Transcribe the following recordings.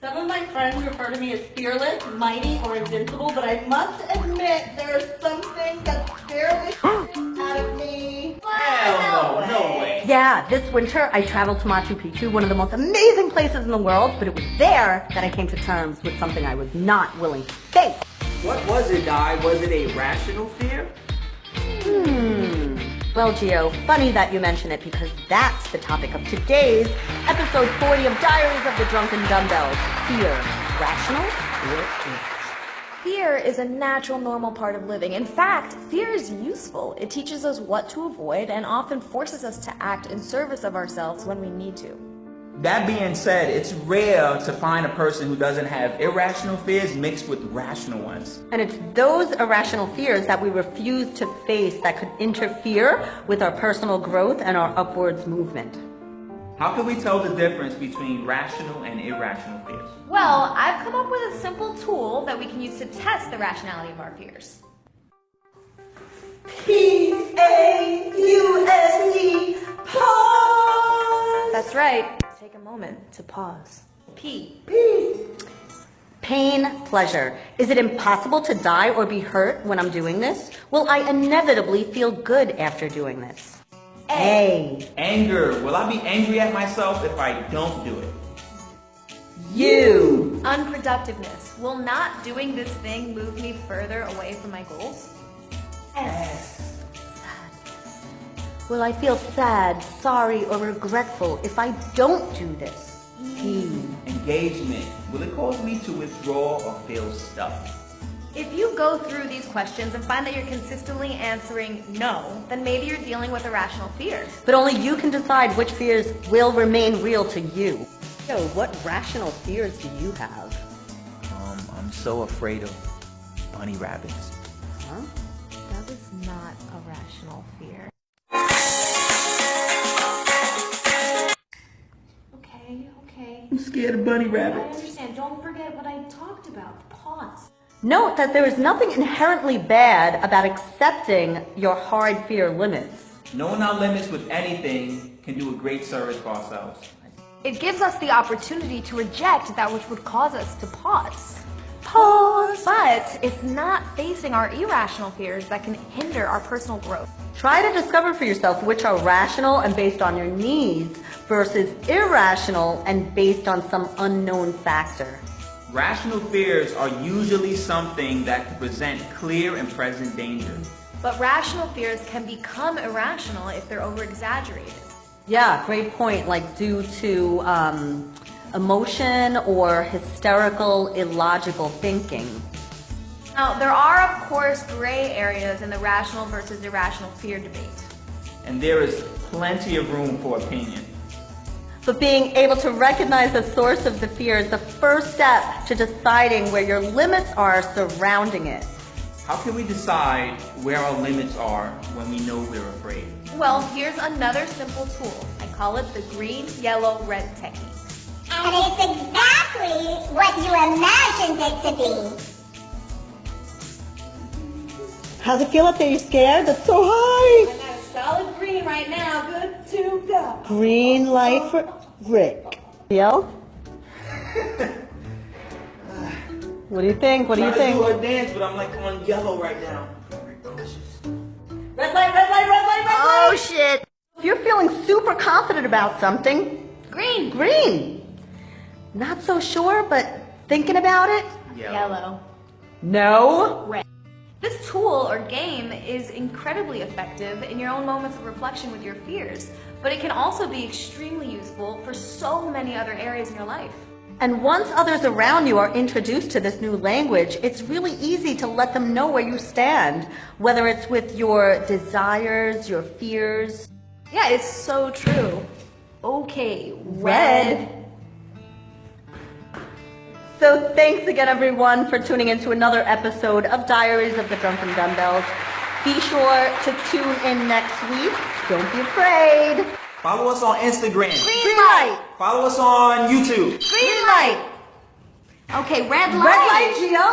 Some of my friends refer to me as fearless, mighty, or invincible, but I must admit there are some things that scare the shit out of me. Hell no, no way. Yeah, this winter I traveled to Machu Picchu, one of the most amazing places in the world, but it was there that I came to terms with something I was not willing to face. What was it, Di? Was it a rational fear? Well, Gio, funny that you mention it because that's the topic of today's episode 40 of Diaries of the Drunken Dumbells. Fear, rational or irrational? Fear is a natural, normal part of living. In fact, fear is useful. It teaches us what to avoid and often forces us to act in service of ourselves when we need to. That being said, it's rare to find a person who doesn't have irrational fears mixed with rational ones. And it's those irrational fears that we refuse to face that could interfere with our personal growth and our upwards movement. How can we tell the difference between rational and irrational fears? Well, I've come up with a simple tool that we can use to test the rationality of our fears. P-A-U-S-E, pause! That's right. Take a moment to pause. P. Pain, pleasure. Is it impossible to die or be hurt when I'm doing this? Will I inevitably feel good after doing this? A. Anger. Will I be angry at myself if I don't do it? U. Unproductiveness. Will not doing this thing move me further away from my goals? S. Will I feel sad, sorry, or regretful if I don't do this? E. Engagement. Will it cause me to withdraw or feel stuck? If you go through these questions and find that you're consistently answering no, then maybe you're dealing with a rational fear. But only you can decide which fears will remain real to you. So, what rational fears do you have? I'm so afraid of bunny rabbits. Huh? That is not a rational fear. Okay. I'm scared of bunny I rabbits. understand. Don't forget what I talked about. Pause. Note that there is nothing inherently bad about accepting your hard fear limits. Knowing our limits with anything can do a great service for ourselves. It gives us the opportunity to reject that which would cause us to pause. Pause! But it's not facing our irrational fears that can hinder our personal growth. Try to discover for yourself which are rational and based on your needs versus irrational and based on some unknown factor. Rational fears are usually something that can present clear and present danger. But rational fears can become irrational if they're over-exaggerated. Yeah, great point. Like due to emotion or hysterical, illogical thinking. Now, there are, of course, gray areas in the rational versus irrational fear debate. And there is plenty of room for opinion. But being able to recognize the source of the fear is the first step to deciding where your limits are surrounding it. How can we decide where our limits are when we know we're afraid? Well, here's another simple tool. I call it the green, yellow, red technique. And it's exactly what you imagined it to be. How's it feel up there? You scared? That's so high! I'm at a solid green right now. Good to go. Green light for Rick. Yo? What do you think? What do you Trying think? to do a dance, but I'm like on yellow right now. Very cautious. Red light, red light, red light, red light! Oh shit! If you're feeling super confident about something, Green. green. Not so sure, but thinking about it? Yellow. No. Red. This tool or game is incredibly effective in your own moments of reflection with your fears, but it can also be extremely useful for so many other areas in your life. And once others around you are introduced to this new language, it's really easy to let them know where you stand, whether it's with your desires, your fears. Yeah, it's so true. Okay, red. So thanks again, everyone, for tuning in to another episode of Diaries of the Drunken Dumbells. Be sure to tune in next week. Don't be afraid. Follow us on Instagram. Green light. Follow us on YouTube. Green light. Okay, red light. Red light, Gio.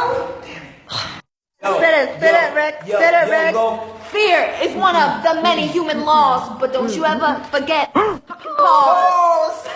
Yo, Spit it, Rick. Spit it, Rick. Go. Fear is one of the many human laws, but don't you ever forget. Pause.